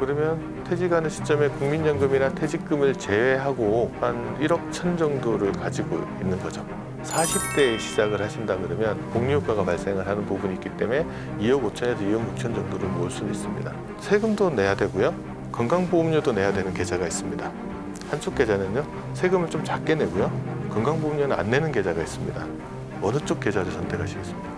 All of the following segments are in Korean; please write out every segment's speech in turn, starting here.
그러면 퇴직하는 시점에 국민연금이나 퇴직금을 제외하고 한 1억 1천 정도를 가지고 있는 거죠. 40대에 시작을 하신다 그러면 복리효과가 발생을 하는 부분이 있기 때문에 2억 5천에서 2억 6천 정도를 모을 수는 있습니다. 세금도 내야 되고요. 건강보험료도 내야 되는 계좌가 있습니다. 한쪽 계좌는요. 세금을 좀 작게 내고요. 건강보험료는 안 내는 계좌가 있습니다. 어느 쪽 계좌를 선택하시겠습니까?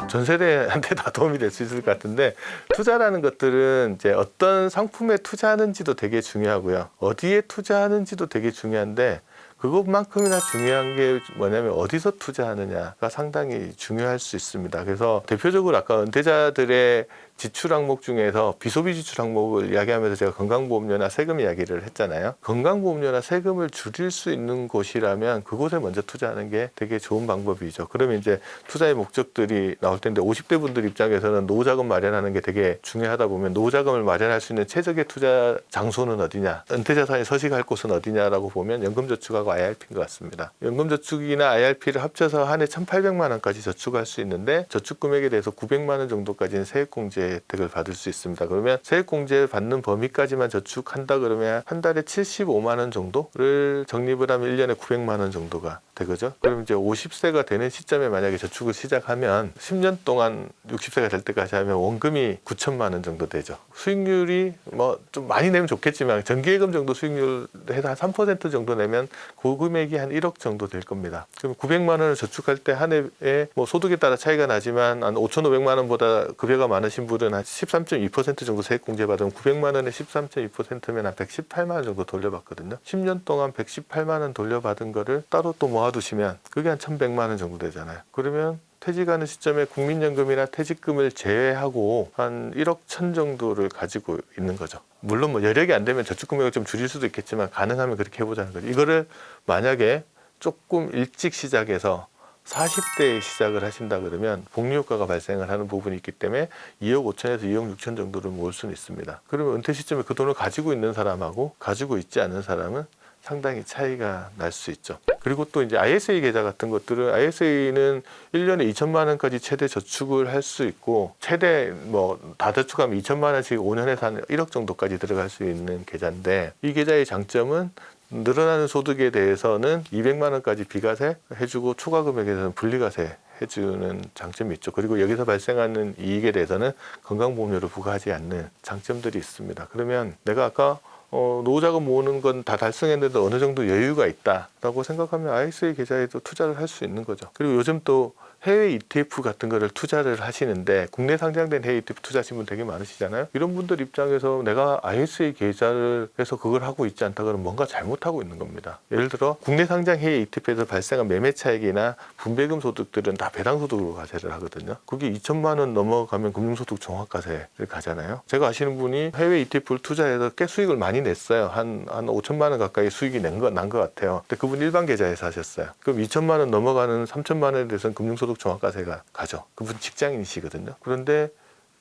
전 세대한테 다 도움이 될 수 있을 것 같은데, 투자라는 것들은 이제 어떤 상품에 투자하는지도 되게 중요하고요. 어디에 투자하는지도 되게 중요한데, 그것만큼이나 중요한 게 뭐냐면 어디서 투자하느냐가 상당히 중요할 수 있습니다. 그래서 대표적으로 아까 은퇴자들의 지출 항목 중에서 비소비 지출 항목을 이야기하면서 제가 건강보험료나 세금 이야기를 했잖아요. 건강보험료나 세금을 줄일 수 있는 곳이라면 그곳에 먼저 투자하는 게 되게 좋은 방법이죠. 그러면 이제 투자의 목적들이 나올 텐데, 50대 분들 입장에서는 노후자금 마련하는 게 되게 중요하다 보면 노후자금을 마련할 수 있는 최적의 투자 장소는 어디냐, 은퇴자산이 서식할 곳은 어디냐라고 보면 연금저축하고 IRP인 것 같습니다. 연금저축이나 IRP를 합쳐서 한 해 1,800만 원까지 저축할 수 있는데, 저축 금액에 대해서 900만 원 정도까지는 세액공제 혜택을 받을 수 있습니다. 그러면 세액공제 받는 범위까지만 저축한다 그러면 한 달에 75만 원 정도를 적립을 하면 1년에 900만 원 정도가 되거죠. 그럼 이제 50세가 되는 시점에 만약에 저축을 시작하면 10년 동안 60세가 될 때까지 하면 원금이 9천만 원 정도 되죠. 수익률이 뭐 좀 많이 내면 좋겠지만 정기예금 정도 수익률 해서 한 3% 정도 내면 그 금액이 한 1억 정도 될 겁니다. 그럼 900만 원을 저축할 때 한 해에 뭐 소득에 따라 차이가 나지만 한 5,500만 원보다 급여가 많으신 분은 한 13.2% 정도 세액공제 받으면 900만 원에 13.2%면 한 118만 원 정도 돌려받거든요. 10년 동안 118만 원 돌려받은 거를 따로 또 모아두시면 그게 한 1,100만 원 정도 되잖아요. 그러면 퇴직하는 시점에 국민연금이나 퇴직금을 제외하고 한 1억 1천 정도를 가지고 있는 거죠. 물론 뭐 여력이 안 되면 저축 금액을 좀 줄일 수도 있겠지만 가능하면 그렇게 해보자는 거죠. 이거를 만약에 조금 일찍 시작해서 40대에 시작을 하신다 그러면 복리효과가 발생을 하는 부분이 있기 때문에 2억 5천에서 2억 6천 정도를 모을 수는 있습니다. 그러면 은퇴 시점에 그 돈을 가지고 있는 사람하고 가지고 있지 않은 사람은 상당히 차이가 날 수 있죠. 그리고 또 이제 ISA 계좌 같은 것들은, ISA는 1년에 2천만 원까지 최대 저축을 할 수 있고, 최대 뭐 다 저축하면 2천만 원씩 5년에서 한 1억 정도까지 들어갈 수 있는 계좌인데, 이 계좌의 장점은 늘어나는 소득에 대해서는 200만 원까지 비과세 해주고 초과 금액에서는 분리과세 해주는 장점이 있죠. 그리고 여기서 발생하는 이익에 대해서는 건강보험료를 부과하지 않는 장점들이 있습니다. 그러면 내가 아까 노후자금 모으는 건 다 달성했는데 어느 정도 여유가 있다라고 생각하면 ISA 계좌에도 투자를 할 수 있는 거죠. 그리고 요즘 또 해외 ETF 같은 거를 투자를 하시는데, 국내 상장된 해외 ETF 투자하시는 분 되게 많으시잖아요. 이런 분들 입장에서 내가 ISA 계좌를 해서 그걸 하고 있지 않다 그러면 뭔가 잘못하고 있는 겁니다. 예를 들어 국내 상장 해외 ETF에서 발생한 매매 차익이나 분배금 소득들은 다 배당소득으로 과세를 하거든요. 그게 2천만 원 넘어가면 금융소득 종합과세를 가잖아요. 제가 아시는 분이 해외 ETF를 투자해서 꽤 수익을 많이 냈어요. 한 5천만 원 가까이 수익이 난 것 같아요. 근데 그분 일반 계좌에서 하셨어요. 그럼 2천만 원 넘어가는 3천만 원에 대해서는 금융소득 종합과세가 가죠. 그분 직장인이시거든요. 그런데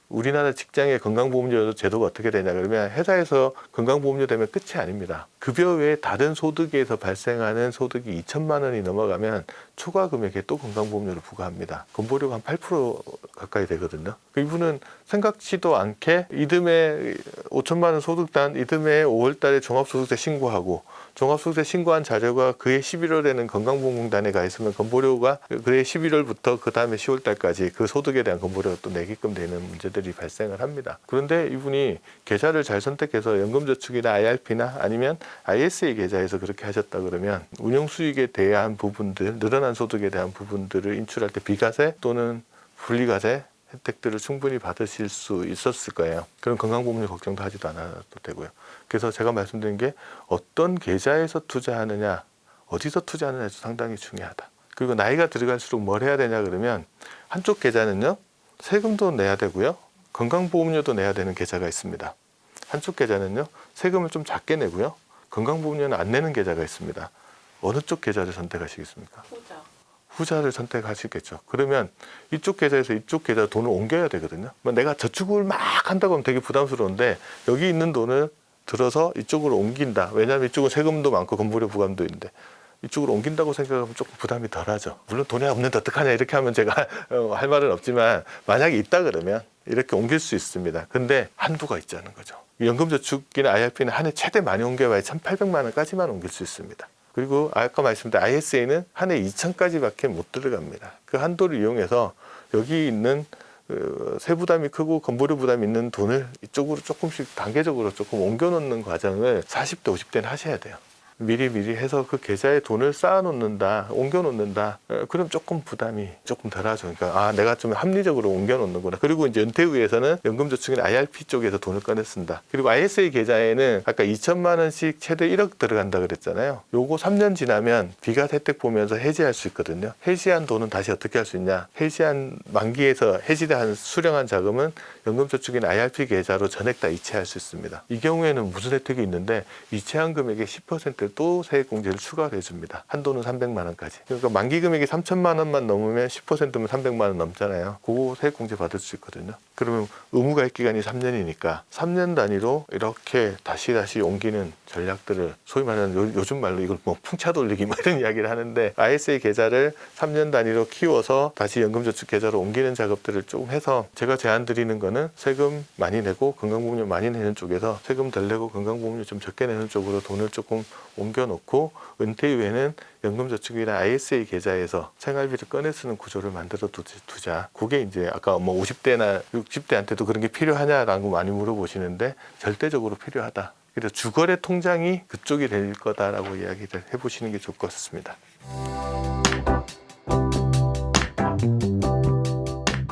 우리나라 직장의 건강보험료 제도가 어떻게 되냐 그러면, 회사에서 건강보험료 되면 끝이 아닙니다. 급여 외에 다른 소득에서 발생하는 소득이 2천만 원이 넘어가면 초과 금액에 또 건강보험료를 부과합니다. 건보료가 한 8% 가까이 되거든요. 이분은 생각지도 않게 이듬해 5천만 원 소득단 이듬해 5월 달에 종합소득세 신고하고, 종합소득세 신고한 자료가 그해 11월에는 건강보험공단에 가 있으면 건보료가 그해 11월부터 그 다음에 10월 달까지 그 소득에 대한 건보료가 또 내게끔 되는 문제들이 발생을 합니다. 그런데 이분이 계좌를 잘 선택해서 연금저축이나 IRP나 아니면 ISA 계좌에서 그렇게 하셨다 그러면 운용수익에 대한 부분들, 늘어난 소득에 대한 부분들을 인출할 때 비과세 또는 분리과세 혜택들을 충분히 받으실 수 있었을 거예요. 그럼 건강보험료 걱정도 하지도 않아도 되고요. 그래서 제가 말씀드린 게 어떤 계좌에서 투자하느냐, 어디서 투자하느냐도 상당히 중요하다. 그리고 나이가 들어갈수록 뭘 해야 되냐 그러면, 한쪽 계좌는요 세금도 내야 되고요, 건강보험료도 내야 되는 계좌가 있습니다. 한쪽 계좌는요 세금을 좀 작게 내고요, 건강보험료는 안 내는 계좌가 있습니다. 어느 쪽 계좌를 선택하시겠습니까? 후자를 선택하시겠죠. 그러면 이쪽 계좌에서 이쪽 계좌로 돈을 옮겨야 되거든요. 내가 저축을 막 한다고 하면 되게 부담스러운데, 여기 있는 돈을 들어서 이쪽으로 옮긴다. 왜냐하면 이쪽은 세금도 많고 건보료 부담도 있는데, 이쪽으로 옮긴다고 생각하면 조금 부담이 덜하죠. 물론 돈이 없는데 어떡하냐 이렇게 하면 제가 할 말은 없지만 만약에 있다 그러면 이렇게 옮길 수 있습니다. 근데 한도가 있자는 거죠. 연금저축이나 IRP는 한 해 최대 많이 옮겨봐야 1,800만 원까지만 옮길 수 있습니다. 그리고 아까 말씀드린 ISA는 한 해 2,000까지밖에 못 들어갑니다. 그 한도를 이용해서 여기 있는 세부담이 크고 건보료 부담이 있는 돈을 이쪽으로 조금씩 단계적으로 조금 옮겨 놓는 과정을 40대 50대는 하셔야 돼요. 미리 해서 그 계좌에 돈을 쌓아 놓는다, 옮겨 놓는다. 그럼 조금 부담이 조금 덜하죠. 그러니까 내가 좀 합리적으로 옮겨 놓는구나. 그리고 이제 은퇴 후에서는 연금저축이나 IRP 쪽에서 돈을 꺼내 쓴다. 그리고 ISA 계좌에는 아까 2천만 원씩 최대 1억 들어간다 그랬잖아요. 요거 3년 지나면 비과세 혜택 보면서 해지할 수 있거든요. 해지한 돈은 다시 어떻게 할 수 있냐? 해지한 만기에서 해지한 수령한 자금은 연금저축이나 IRP 계좌로 전액 다 이체할 수 있습니다. 이 경우에는 무슨 혜택이 있는데 이체한 금액의 10%를 또 세액공제를 추가를 해줍니다. 한도는 300만 원까지. 그러니까 만기 금액이 3천만 원만 넘으면 10%면 300만 원 넘잖아요. 그거 세액공제 받을 수 있거든요. 그러면 의무가입 기간이 3년이니까 3년 단위로 이렇게 다시 옮기는 전략들을 소위 말하는 요즘 말로 이걸 뭐 풍차 돌리기 뭐 이런 이야기를 하는데 ISA 계좌를 3년 단위로 키워서 다시 연금저축 계좌로 옮기는 작업들을 조금 해서 제가 제안 드리는 거는 세금 많이 내고 건강보험료 많이 내는 쪽에서 세금 덜 내고 건강보험료 좀 적게 내는 쪽으로 돈을 조금 옮겨놓고 은퇴 후에는 연금저축이나 ISA 계좌에서 생활비를 꺼내 쓰는 구조를 만들어 두자. 그게 이제 아까 뭐 50대나 60대한테도 그런 게 필요하냐라고 많이 물어보시는데 절대적으로 필요하다. 그래서 주거래 통장이 그쪽이 될 거다라고 이야기를 해보시는 게 좋을 것 같습니다.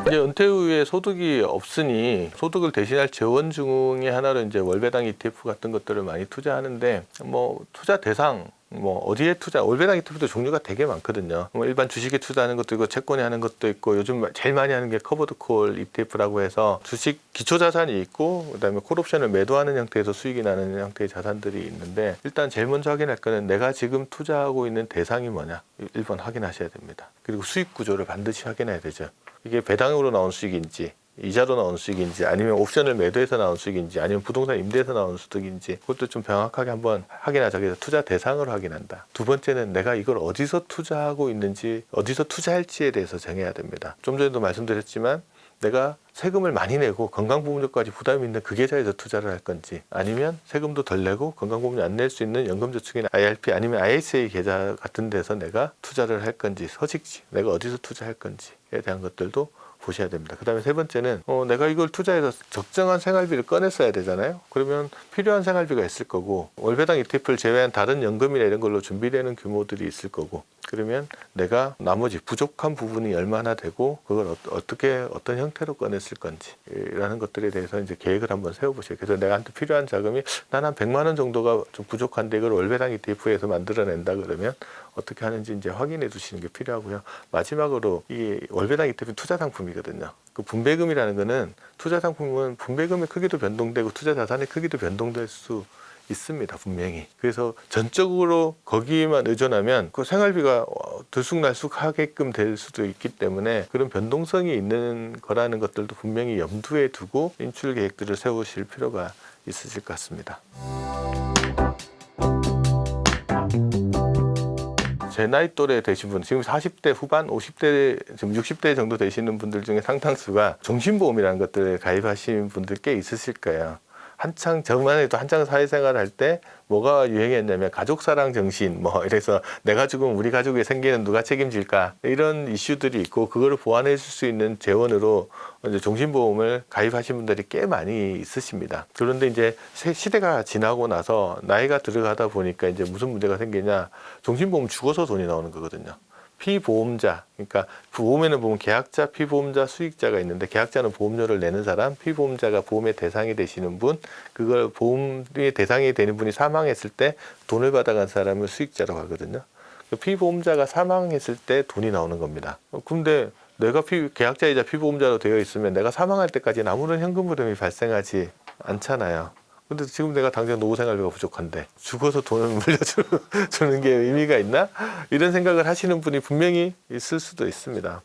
이제 은퇴 후에 소득이 없으니 소득을 대신할 재원 중의 하나로 이제 월배당 ETF 같은 것들을 많이 투자하는데 뭐 투자 대상 뭐 어디에 투자 월배당 ETF도 종류가 되게 많거든요. 뭐 일반 주식에 투자하는 것도 있고 채권에 하는 것도 있고 요즘 제일 많이 하는 게 커버드 콜 ETF라고 해서 주식 기초 자산이 있고 그다음에 콜옵션을 매도하는 형태에서 수익이 나는 형태의 자산들이 있는데 일단 제일 먼저 확인할 거는 내가 지금 투자하고 있는 대상이 뭐냐 1번 확인하셔야 됩니다. 그리고 수익 구조를 반드시 확인해야 되죠. 이게 배당으로 나온 수익인지 이자로 나온 수익인지 아니면 옵션을 매도해서 나온 수익인지 아니면 부동산 임대해서 나온 수익인지 그것도 좀 명확하게 한번 확인하자. 그래서 투자 대상을 확인한다. 두 번째는 내가 이걸 어디서 투자하고 있는지 어디서 투자할지에 대해서 정해야 됩니다. 좀 전에도 말씀드렸지만 내가 세금을 많이 내고 건강보험료까지 부담이 있는 그 계좌에서 투자를 할 건지 아니면 세금도 덜 내고 건강보험료 안 낼 수 있는 연금저축이나 IRP 아니면 ISA 계좌 같은 데서 내가 투자를 할 건지 서식지 내가 어디서 투자할 건지에 대한 것들도 보셔야 됩니다. 그 다음에 세 번째는 내가 이걸 투자해서 적정한 생활비를 꺼내 써야 되잖아요. 그러면 필요한 생활비가 있을 거고 월배당 ETF를 제외한 다른 연금이나 이런 걸로 준비되는 규모들이 있을 거고 그러면 내가 나머지 부족한 부분이 얼마나 되고 그걸 어떻게 어떤 형태로 꺼냈을 건지라는 것들에 대해서 이제 계획을 한번 세워보세요. 그래서 내가한테 필요한 자금이 난 한 100만 원 정도가 좀 부족한데 이걸 월배당 ETF에서 만들어낸다 그러면 어떻게 하는지 이제 확인해 두시는 게 필요하고요. 마지막으로 이 월배당 ETF는 투자 상품이거든요. 그 분배금이라는 거는 투자 상품은 분배금의 크기도 변동되고 투자 자산의 크기도 변동될 수 있습니다. 분명히. 그래서 전적으로 거기에만 의존하면 그 생활비가 들쑥날쑥하게끔 될 수도 있기 때문에 그런 변동성이 있는 거라는 것들도 분명히 염두에 두고 인출 계획들을 세우실 필요가 있으실 것 같습니다. 제 나이 또래 되신 분, 지금 40대 후반, 50대, 지금 60대 정도 되시는 분들 중에 상당수가 정신보험이라는 것들에 가입하신 분들 꽤 있으실 거예요. 한창 저만 해도 한창 사회생활 할 때 뭐가 유행했냐면 가족사랑 정신 뭐 이래서 내가 죽으면 우리 가족의 생계는 누가 책임질까 이런 이슈들이 있고 그거를 보완해 줄 수 있는 재원으로 이제 종신보험을 가입하신 분들이 꽤 많이 있으십니다. 그런데 이제 시대가 지나고 나서 나이가 들어가다 보니까 이제 무슨 문제가 생기냐 종신보험 죽어서 돈이 나오는 거거든요. 피보험자, 그러니까 보험에는 보면 계약자, 피보험자, 수익자가 있는데 계약자는 보험료를 내는 사람, 피보험자가 보험의 대상이 되시는 분, 그걸 보험의 대상이 되는 분이 사망했을 때 돈을 받아간 사람을 수익자라고 하거든요. 피보험자가 사망했을 때 돈이 나오는 겁니다. 근데 내가 계약자이자 피보험자로 되어 있으면 내가 사망할 때까지는 아무런 현금 흐름이 발생하지 않잖아요. 근데 지금 내가 당장 노후생활비가 부족한데 죽어서 돈을 물려주는 게 의미가 있나? 이런 생각을 하시는 분이 분명히 있을 수도 있습니다.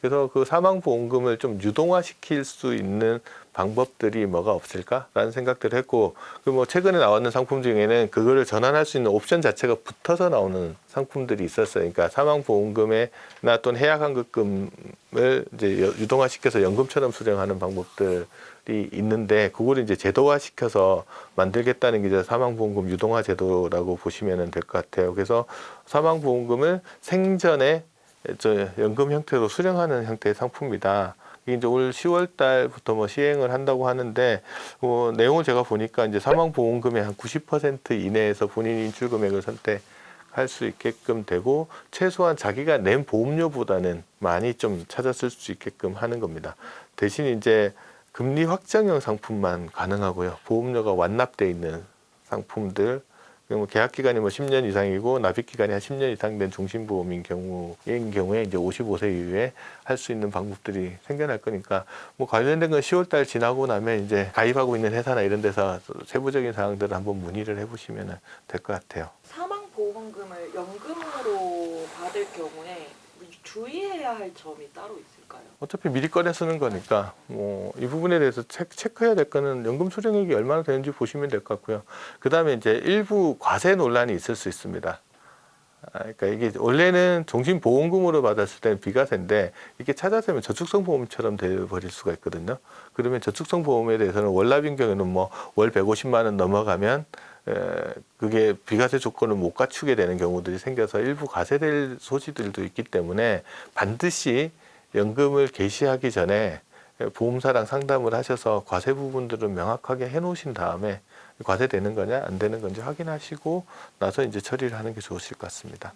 그래서 그 사망보험금을 좀 유동화시킬 수 있는 방법들이 뭐가 없을까라는 생각들을 했고, 그 뭐 최근에 나왔는 상품 중에는 그거를 전환할 수 있는 옵션 자체가 붙어서 나오는 상품들이 있었어요. 그러니까 사망보험금에나 또는 해약환급금을 이제 유동화시켜서 연금처럼 수령하는 방법들이 있는데, 그거를 이제 제도화시켜서 만들겠다는 게 이제 사망보험금 유동화 제도라고 보시면 될 것 같아요. 그래서 사망보험금을 생전에 연금 형태로 수령하는 형태의 상품이다. 이게 이제 올 10월 달부터 뭐 시행을 한다고 하는데, 내용을 제가 보니까 이제 사망보험금의 한 90% 이내에서 본인 인출 금액을 선택할 수 있게끔 되고, 최소한 자기가 낸 보험료보다는 많이 좀 찾았을 수 있게끔 하는 겁니다. 대신 이제 금리 확정형 상품만 가능하고요. 보험료가 완납돼 있는 상품들, 계약 기간이 뭐 10년 이상이고 납입 기간이 한 10년 이상 된 종신보험인 경우에 이제 55세 이후에 할 수 있는 방법들이 생겨날 거니까, 뭐 관련된 건 10월 달 지나고 나면 이제 가입하고 있는 회사나 이런 데서 세부적인 사항들을 한번 문의를 해보시면 될 것 같아요. 사망보험금을 연금으로 받을 경우에 주의해야 할 점이 따로 있을까요? 어차피 미리 꺼내 쓰는 거니까 이 부분에 대해서 체크해야 될 거는 연금 수령액이 얼마나 되는지 보시면 될 것 같고요. 그 다음에 이제 일부 과세 논란이 있을 수 있습니다. 그러니까 이게 원래는 종신보험금으로 받았을 때는 비과세인데, 이게 찾아서면 저축성 보험처럼 되어버릴 수가 있거든요. 그러면 저축성 보험에 대해서는 월납인 경우에는 뭐 월 150만 원 넘어가면 그게 비과세 조건을 못 갖추게 되는 경우들이 생겨서 일부 과세될 소지들도 있기 때문에, 반드시 연금을 개시하기 전에 보험사랑 상담을 하셔서 과세 부분들을 명확하게 해놓으신 다음에 과세되는 거냐 안 되는 건지 확인하시고 나서 이제 처리를 하는 게 좋으실 것 같습니다.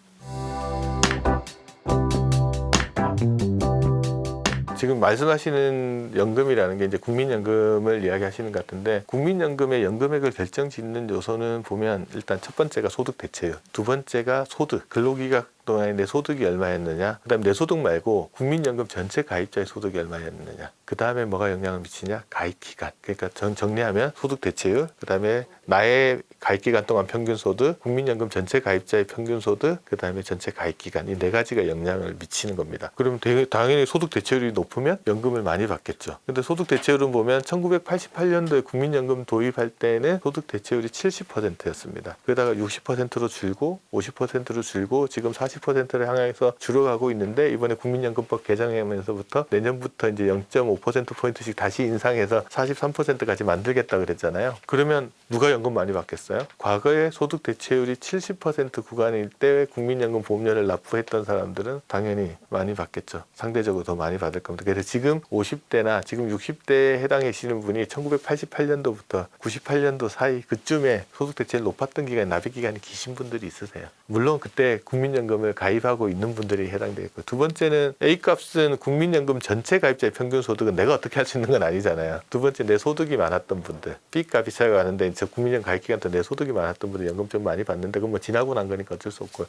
지금 말씀하시는 연금이라는 게 이제 국민연금을 이야기하시는 것 같은데, 국민연금의 연금액을 결정짓는 요소는 보면 일단 첫 번째가 소득 대체율, 두 번째가 소득, 근로기간 동안에 내 소득이 얼마였느냐, 그 다음에 내 소득 말고 국민연금 전체 가입자의 소득이 얼마였느냐, 그 다음에 뭐가 영향을 미치냐, 가입기간. 그러니까 정리하면 소득 대체율, 그 다음에 나의 가입기간 동안 평균 소득, 국민연금 전체 가입자의 평균 소득, 그 다음에 전체 가입기간, 이 네 가지가 영향을 미치는 겁니다. 그러면 당연히 소득 대체율이 높으면 연금을 많이 받겠죠. 근데 소득 대체율은 보면 1988년도에 국민연금 도입할 때는 소득 대체율이 70%였습니다. 그러다가 60%로 줄고 50%로 줄고 지금 40%를 향해서 줄어가고 있는데, 이번에 국민연금법 개정하면서부터 내년부터 이제 0.5%포인트씩 다시 인상해서 43%까지 만들겠다 그랬잖아요. 그러면 누가 연금 많이 받겠어요? 과거에 소득 대체율이 70% 구간일 때 국민연금 보험료를 납부했던 사람들은 당연히 많이 받겠죠. 상대적으로 더 많이 받을 겁니다. 그래서 지금 50대나 지금 60대에 해당하시는 분이 1988년도부터 98년도 사이 그쯤에 소득 대체율 높았던 기간, 납입 기간이 기신 분들이 있으세요. 물론 그때 국민연금을 가입하고 있는 분들이 해당되겠고, 두 번째는 A값은 국민연금 전체 가입자의 평균 소득은 내가 어떻게 할 수 있는 건 아니잖아요. 두 번째, 내 소득이 많았던 분들, B값이 차이가 나는데 국민연금 가입 기간 때 내 소득이 많았던 분들 연금 좀 많이 받는데, 그건 뭐 지나고 난 거니까 어쩔 수 없고,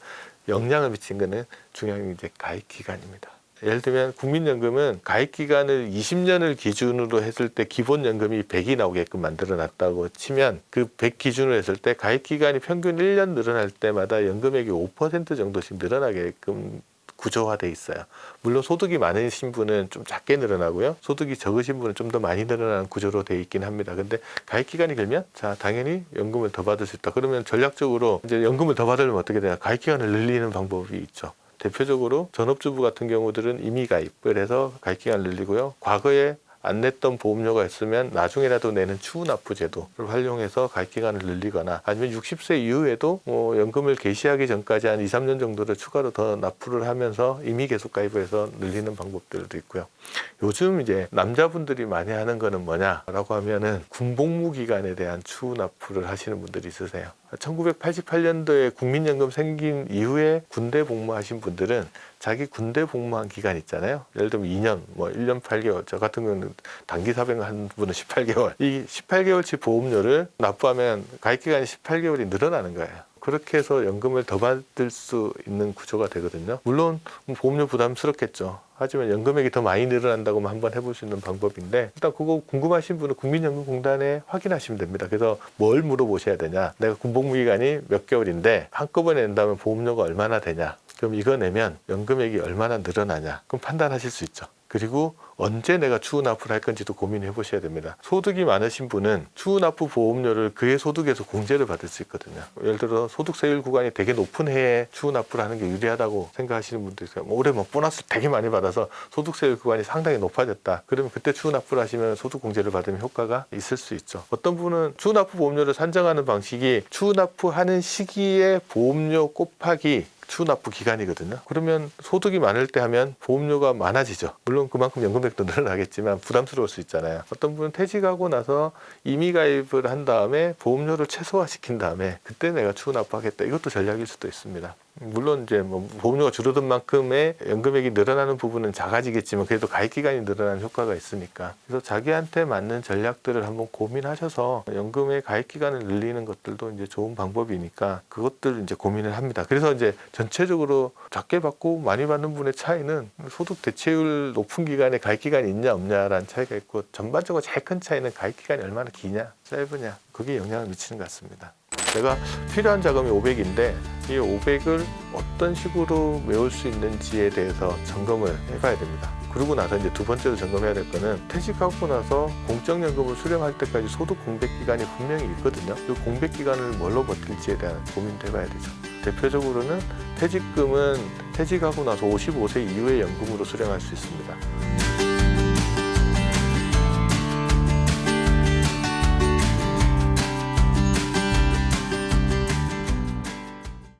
영향을 미친 거는 중요한 이제 가입 기간입니다. 예를 들면 국민연금은 가입기간을 20년을 기준으로 했을 때 기본연금이 100이 나오게끔 만들어 놨다고 치면, 그 100 기준으로 했을 때 가입기간이 평균 1년 늘어날 때마다 연금액이 5% 정도씩 늘어나게끔 구조화돼 있어요. 물론 소득이 많으신 분은 좀 작게 늘어나고요, 소득이 적으신 분은 좀 더 많이 늘어나는 구조로 돼 있긴 합니다. 근데 가입기간이 길면 당연히 연금을 더 받을 수 있다. 그러면 전략적으로 이제 연금을 더 받으려면 어떻게 되냐, 가입기간을 늘리는 방법이 있죠. 대표적으로 전업주부 같은 경우들은 임의 가입을 해서 가입기간을 늘리고요, 과거에 안 냈던 보험료가 있으면 나중에라도 내는 추후납부 제도를 활용해서 가입기간을 늘리거나, 아니면 60세 이후에도 연금을 개시하기 전까지 한 2, 3년 정도를 추가로 더 납부를 하면서 임의 계속 가입을 해서 늘리는 방법들도 있고요. 요즘 이제 남자분들이 많이 하는 거는 뭐냐라고 하면은 군복무 기간에 대한 추후 납부를 하시는 분들이 있으세요. 1988년도에 국민연금 생긴 이후에 군대 복무하신 분들은 자기 군대 복무한 기간 있잖아요. 예를 들면 2년, 뭐 1년 8개월, 저 같은 경우는 단기 사병한 분은 18개월. 이 18개월치 보험료를 납부하면 가입기간이 18개월이 늘어나는 거예요. 그렇게 해서 연금을 더 받을 수 있는 구조가 되거든요. 물론 보험료 부담스럽겠죠. 하지만 연금액이 더 많이 늘어난다고 한번 해볼 수 있는 방법인데, 일단 그거 궁금하신 분은 국민연금공단에 확인하시면 됩니다. 그래서 뭘 물어보셔야 되냐, 내가 군복무 기간이 몇 개월인데 한꺼번에 낸다면 보험료가 얼마나 되냐, 그럼 이거 내면 연금액이 얼마나 늘어나냐? 그럼 판단하실 수 있죠. 그리고 언제 내가 추후 납부를 할 건지도 고민해 보셔야 됩니다. 소득이 많으신 분은 추후 납부 보험료를 그해 소득에서 공제를 받을 수 있거든요. 예를 들어 소득세율 구간이 되게 높은 해에 추후 납부를 하는 게 유리하다고 생각하시는 분도 있어요. 올해 뭐 보너스 되게 많이 받아서 소득세율 구간이 상당히 높아졌다. 그러면 그때 추후 납부를 하시면 소득 공제를 받으면 효과가 있을 수 있죠. 어떤 분은 추후 납부 보험료를 산정하는 방식이 추후 납부하는 시기에 보험료 곱하기 추후 납부 기간이거든요. 그러면 소득이 많을 때 하면 보험료가 많아지죠. 물론 그만큼 연금액도 늘어나겠지만 부담스러울 수 있잖아요. 어떤 분은 퇴직하고 나서 임의 가입을 한 다음에 보험료를 최소화시킨 다음에 그때 내가 추후 납부하겠다. 이것도 전략일 수도 있습니다. 물론 이제 뭐 보험료가 줄어든 만큼의 연금액이 늘어나는 부분은 작아지겠지만 그래도 가입 기간이 늘어나는 효과가 있으니까. 그래서 자기한테 맞는 전략들을 한번 고민하셔서 연금의 가입 기간을 늘리는 것들도 이제 좋은 방법이니까 그것들을 이제 고민을 합니다. 그래서 이제 전체적으로 작게 받고 많이 받는 분의 차이는 소득 대체율 높은 기간에 가입 기간이 있냐 없냐라는 차이가 있고 전반적으로 제일 큰 차이는 가입 기간이 얼마나 기냐 짧으냐 그게 영향을 미치는 것 같습니다. 내가 필요한 자금이 500인데 이 500을 어떤 식으로 메울 수 있는지에 대해서 점검을 해봐야 됩니다. 그러고 나서 이제 두 번째로 점검해야 될 거는 퇴직하고 나서 공적연금을 수령할 때까지 소득 공백 기간이 분명히 있거든요. 이 공백 기간을 뭘로 버틸지에 대한 고민도 해봐야 되죠. 대표적으로는 퇴직금은 퇴직하고 나서 55세 이후에 연금으로 수령할 수 있습니다.